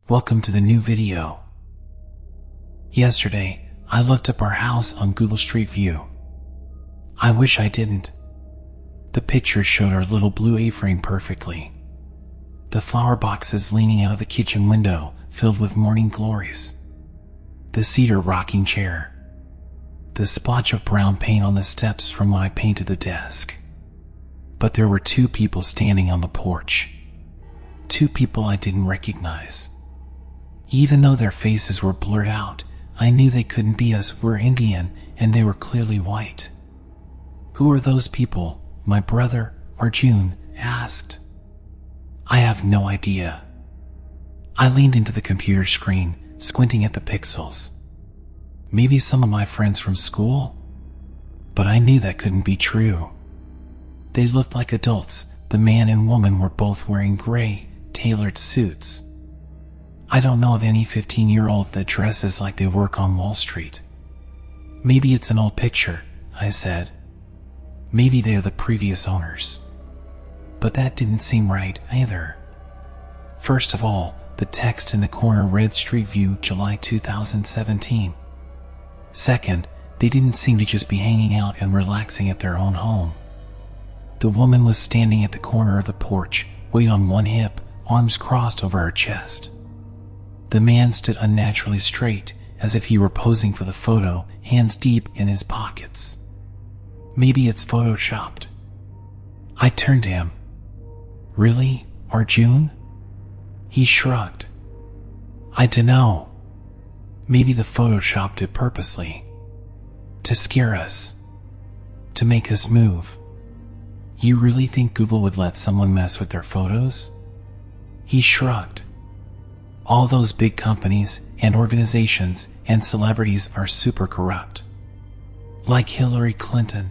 Welcome to the new video. Yesterday, I looked up our house on Google Street View. I wish I didn't. The picture showed our little blue A-frame perfectly. The flower boxes leaning out of the kitchen window, filled with morning glories. The cedar rocking chair. The splotch of brown paint on the steps from when I painted the desk. But there were two people standing on the porch. Two people I didn't recognize. Even though their faces were blurred out, I knew they couldn't be us. We're Indian, and they were clearly white. Who are those people? My brother, Arjun, asked. I have no idea. I leaned into the computer screen, squinting at the pixels. Maybe some of my friends from school? But I knew that couldn't be true. They looked like adults. The man and woman were both wearing gray, tailored suits. I don't know of any 15-year-old that dresses like they work on Wall Street. Maybe it's an old picture, I said. Maybe they are the previous owners. But that didn't seem right either. First of all, the text in the corner read Street View, July 2017. Second, they didn't seem to just be hanging out and relaxing at their own home. The woman was standing at the corner of the porch, weight on one hip, arms crossed over her chest. The man stood unnaturally straight, as if he were posing for the photo, hands deep in his pockets. Maybe it's photoshopped. I turned to him. Really, Arjun? He shrugged. I dunno. Maybe the photoshopped it purposely. To scare us. To make us move. You really think Google would let someone mess with their photos? He shrugged. All those big companies and organizations and celebrities are super corrupt. Like Hillary Clinton.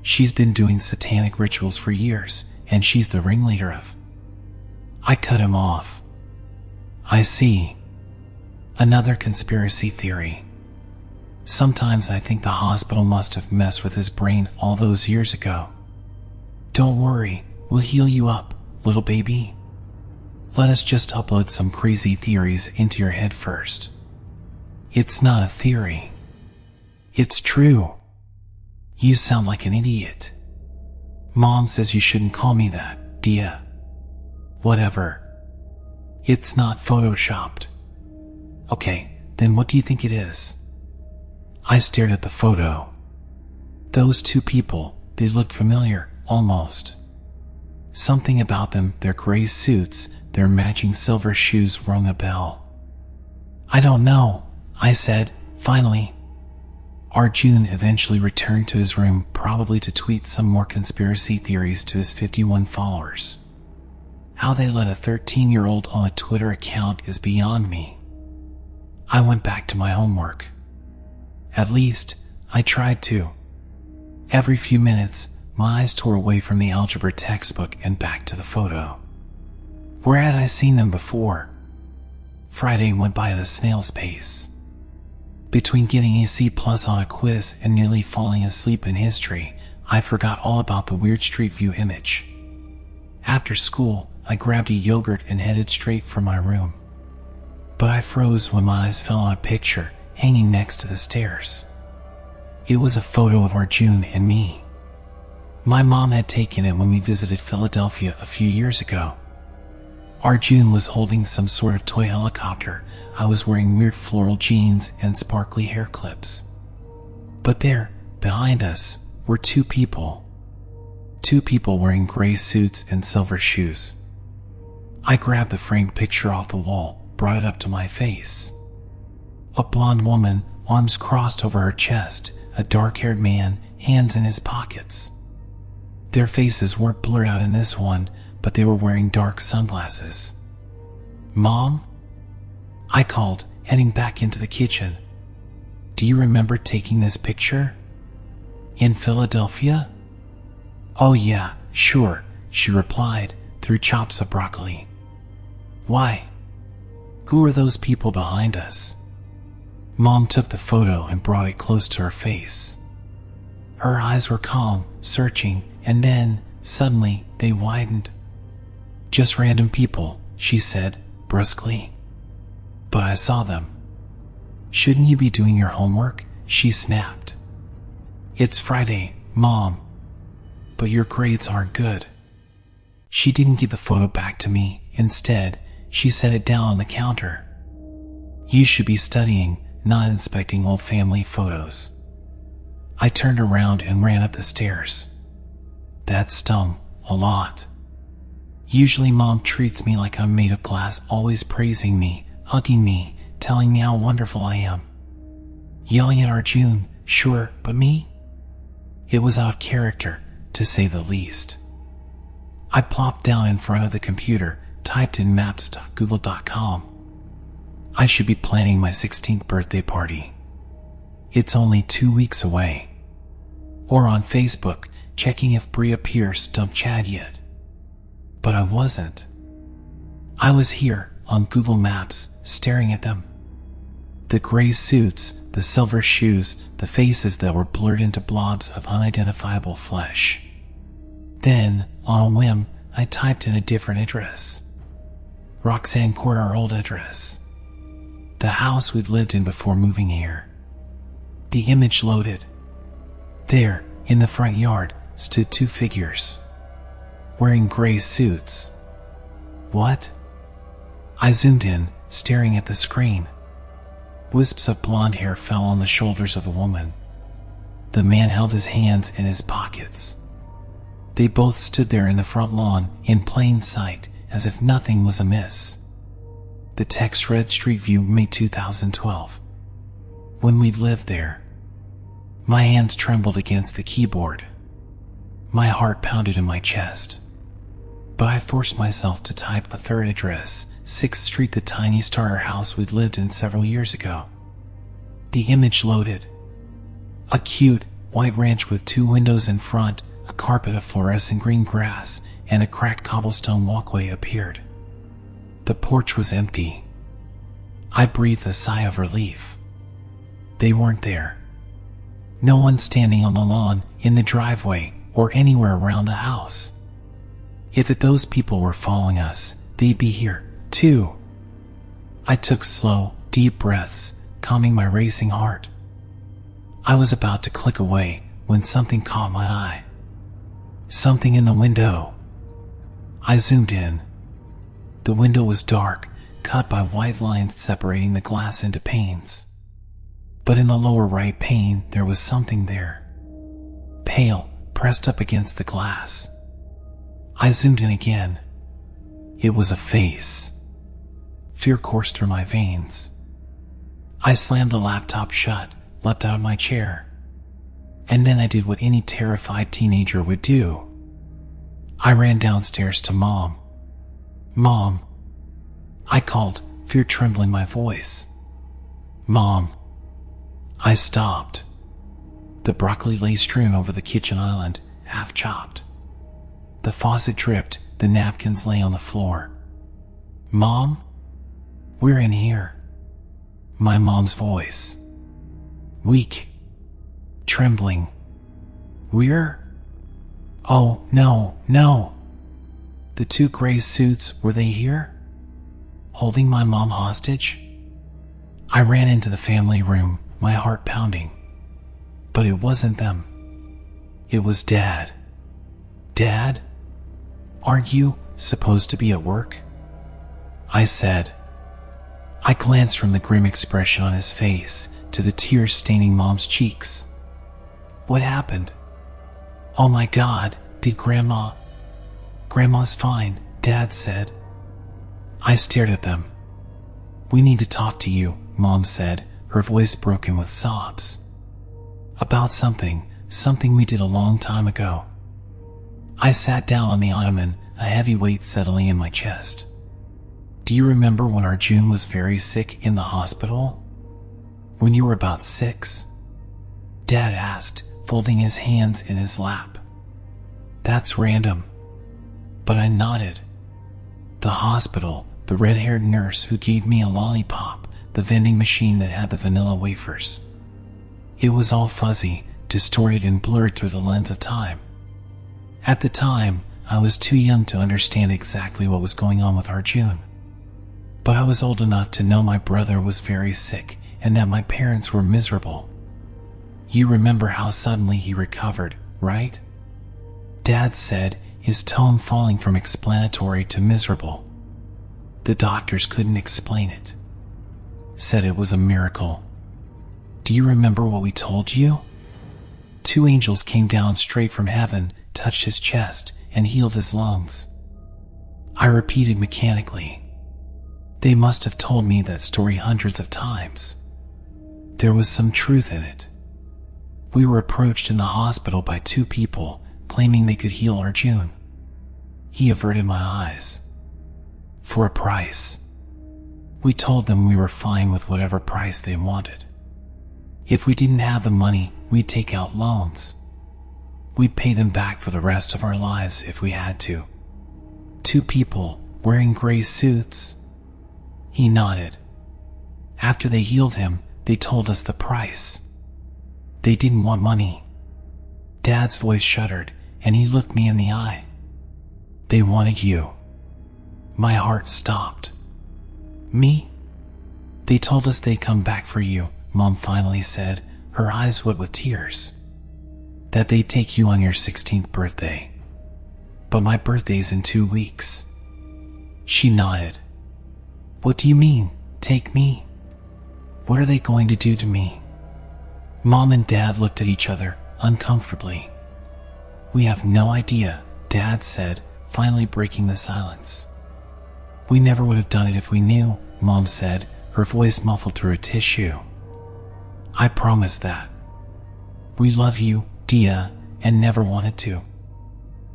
She's been doing satanic rituals for years, and she's the ringleader of. I cut him off. I see. Another conspiracy theory. Sometimes I think the hospital must have messed with his brain all those years ago. Don't worry, we'll heal you up, little baby. Let us just upload some crazy theories into your head first. It's not a theory. It's true. You sound like an idiot. Mom says you shouldn't call me that, Dia. Whatever. It's not photoshopped. Okay, then what do you think it is? I stared at the photo. Those two people, they looked familiar, almost. Something about them, their gray suits, their matching silver shoes rung a bell. I don't know, I said, finally. Arjun eventually returned to his room, probably to tweet some more conspiracy theories to his 51 followers. How they let a 13-year-old on a Twitter account is beyond me. I went back to my homework. At least, I tried to. Every few minutes, my eyes tore away from the algebra textbook and back to the photo. Where had I seen them before? Friday went by at a snail's pace. Between getting a C+ on a quiz and nearly falling asleep in history, I forgot all about the weird Street View image. After school, I grabbed a yogurt and headed straight for my room. But I froze when my eyes fell on a picture hanging next to the stairs. It was a photo of Arjun and me. My mom had taken it when we visited Philadelphia a few years ago. Arjun was holding some sort of toy helicopter. I was wearing weird floral jeans and sparkly hair clips. But there, behind us, were two people. Two people wearing gray suits and silver shoes. I grabbed the framed picture off the wall, brought it up to my face. A blonde woman, arms crossed over her chest, a dark-haired man, hands in his pockets. Their faces weren't blurred out in this one, but they were wearing dark sunglasses. Mom? I called, heading back into the kitchen. Do you remember taking this picture? In Philadelphia? Oh yeah, sure, she replied, through chops of broccoli. Why? Who are those people behind us? Mom took the photo and brought it close to her face. Her eyes were calm, searching, and then, suddenly, they widened. Just random people, she said, brusquely. But I saw them. Shouldn't you be doing your homework? She snapped. It's Friday, Mom. But your grades aren't good. She didn't give the photo back to me. Instead, she set it down on the counter. You should be studying, not inspecting old family photos. I turned around and ran up the stairs. That stung a lot. Usually Mom treats me like I'm made of glass, always praising me, hugging me, telling me how wonderful I am. Yelling at Arjun, sure, but me? It was out of character, to say the least. I plopped down in front of the computer, typed in maps.google.com. I should be planning my 16th birthday party. It's only 2 weeks away. Or on Facebook, checking if Bria Pierce dumped Chad yet. But I wasn't. I was here, on Google Maps, staring at them. The gray suits, the silver shoes, the faces that were blurred into blobs of unidentifiable flesh. Then, on a whim, I typed in a different address. Roxanne Court, our old address. The house we'd lived in before moving here. The image loaded. There, in the front yard, stood 2 figures. Wearing gray suits. What? I zoomed in, staring at the screen. Wisps of blonde hair fell on the shoulders of the woman. The man held his hands in his pockets. They both stood there in the front lawn, in plain sight, as if nothing was amiss. The text read Street View, May 2012. When we lived there. My hands trembled against the keyboard. My heart pounded in my chest. But I forced myself to type a third address, 6th Street, the tiny starter house we'd lived in several years ago. The image loaded. A cute, white ranch with 2 windows in front, a carpet of fluorescent green grass, and a cracked cobblestone walkway appeared. The porch was empty. I breathed a sigh of relief. They weren't there. No one standing on the lawn, in the driveway, or anywhere around the house. If those people were following us, they'd be here, too. I took slow, deep breaths, calming my racing heart. I was about to click away when something caught my eye. Something in the window. I zoomed in. The window was dark, cut by white lines separating the glass into panes. But in the lower right pane, there was something there. Pale, pressed up against the glass. I zoomed in again. It was a face. Fear coursed through my veins. I slammed the laptop shut, leapt out of my chair. And then I did what any terrified teenager would do. I ran downstairs to Mom. Mom. I called, fear trembling my voice. Mom. I stopped. The broccoli lay strewn over the kitchen island, half chopped. The faucet dripped, the napkins lay on the floor. Mom? We're in here. My mom's voice. Weak. Trembling. We're? Oh, no, no. The 2 gray suits, were they here? Holding my mom hostage? I ran into the family room, my heart pounding. But it wasn't them. It was Dad. Dad? Aren't you supposed to be at work? I said. I glanced from the grim expression on his face to the tears staining Mom's cheeks. What happened? Oh my God, did Grandma? Grandma's fine, Dad said. I stared at them. We need to talk to you, Mom said, her voice broken with sobs. About something we did a long time ago. I sat down on the ottoman, a heavy weight settling in my chest. Do you remember when Arjun was very sick in the hospital? When you were about 6? Dad asked, folding his hands in his lap. That's random. But I nodded. The hospital, the red-haired nurse who gave me a lollipop, the vending machine that had the vanilla wafers. It was all fuzzy, distorted and blurred through the lens of time. At the time, I was too young to understand exactly what was going on with Arjun. But I was old enough to know my brother was very sick and that my parents were miserable. You remember how suddenly he recovered, right? Dad said, his tone falling from explanatory to miserable. The doctors couldn't explain it. Said it was a miracle. Do you remember what we told you? 2 angels came down straight from heaven, touched his chest, and healed his lungs. I repeated mechanically. They must have told me that story hundreds of times. There was some truth in it. We were approached in the hospital by 2 people, claiming they could heal Arjun. He averted my eyes. For a price. We told them we were fine with whatever price they wanted. If we didn't have the money, we'd take out loans. We'd pay them back for the rest of our lives if we had to. 2 people wearing gray suits. He nodded. After they healed him, they told us the price. They didn't want money. Dad's voice shuddered, and he looked me in the eye. They wanted you. My heart stopped. Me? They told us they'd come back for you, Mom finally said, her eyes wet with tears. That they'd take you on your 16th birthday. But my birthday's in 2 weeks. She nodded. What do you mean, take me? What are they going to do to me? Mom and Dad looked at each other, uncomfortably. We have no idea, Dad said, finally breaking the silence. We never would have done it if we knew, Mom said, her voice muffled through a tissue. I promise that. We love you, Dia, and never wanted to.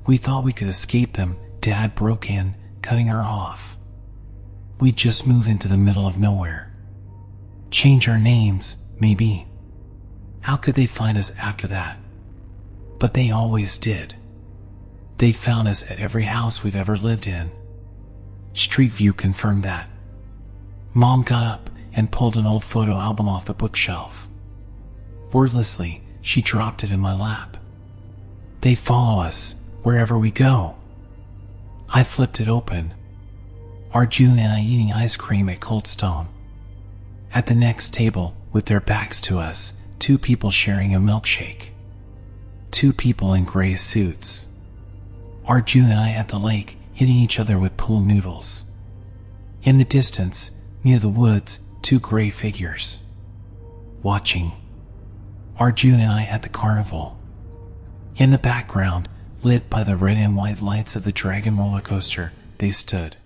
We thought we could escape them, Dad broke in, cutting her off. We'd just move into the middle of nowhere. Change our names, maybe. How could they find us after that? But they always did. They found us at every house we've ever lived in. Street View confirmed that. Mom got up and pulled an old photo album off the bookshelf. Wordlessly, she dropped it in my lap. They follow us wherever we go. I flipped it open. Arjun and I eating ice cream at Cold Stone. At the next table, with their backs to us, 2 people sharing a milkshake. 2 people in gray suits. Arjun and I at the lake, hitting each other with pool noodles. In the distance, near the woods, 2 gray figures. Watching. Arjun and I at the carnival. In the background, lit by the red and white lights of the Dragon roller coaster, they stood.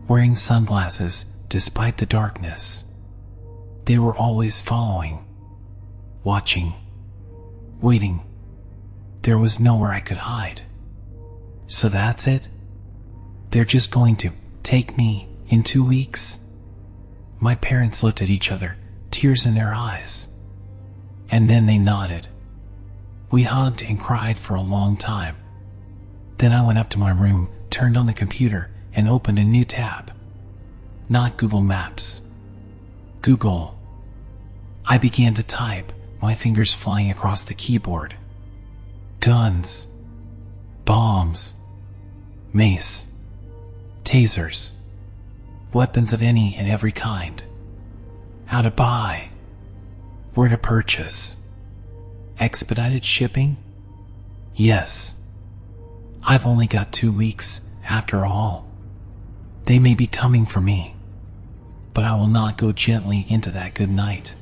Wearing sunglasses, despite the darkness. They were always following. Watching. Waiting. There was nowhere I could hide. So that's it? They're just going to take me in 2 weeks? My parents looked at each other, tears in their eyes. And then they nodded. We hugged and cried for a long time. Then I went up to my room, turned on the computer, and opened a new tab. Not Google Maps. Google. I began to type, my fingers flying across the keyboard. Guns. Bombs. Mace. Tasers. Weapons of any and every kind. How to buy. Where to purchase. Expedited shipping? Yes. I've only got 2 weeks, after all. They may be coming for me, but I will not go gently into that good night.